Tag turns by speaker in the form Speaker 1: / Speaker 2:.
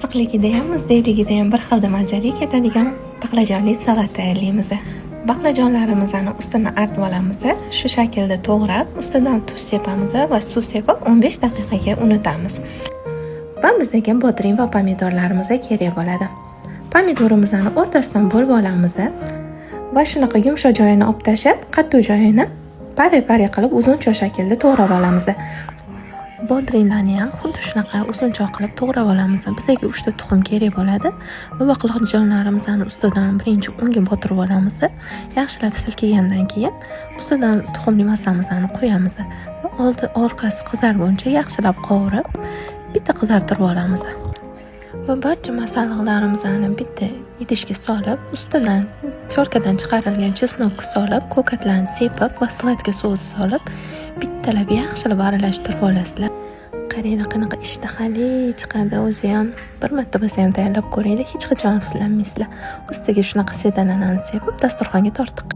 Speaker 1: issiqligida ham muzdaligida ham bir xilda mazali ketadigan baqlajonli salat tayyorlaymiz. Baqlajonlarimizni ustini artib olamiz. Shu shaklda to'g'rab, ustidan tuz sepamiz va suv sepib 15 daqiqaga unutamiz. Va bizga bodring va pomidorlarimiz kerak bo'ladi. Pomidorimizni o'rtasidan bo'lib olamiz va shunaqa yumshoq joyini olib tashlab, qattiq joyini pare-pare qilib uzuncha shaklda to'g'rab olamiz. Bodringlarni ham xuddi shunaqa uzuncha qilib to'g'rab olamiz. Bizga 3 ta tuxum kerak bo'ladi va baqlajonlarimizni ustidan birinchi unga botirib olamiz. Yaxshilab silkigandan keyin ustidan tuxumli massamizni qo'yamiz va orqasi qizarguncha yaxshilab qovurib, bitta qizartirib olamiz. Va barcha masalliqlarimizni bitta idishga solib, ustidan chorkadan chiqarilgan chesnokni solib, ko'katlarni sepib va sladka sos solib, bittalab yaxshilab aralashtirib olasizlar. Qaranglar qanaqa ishtahali chiqadi o'zi ham. Bir marta bo'lsa ham tayyorlab ko'ringlar, hech qachon afsuslanmaysizlar. Ustiga shunaqa sedalanani sepib, dasturxonga tortiq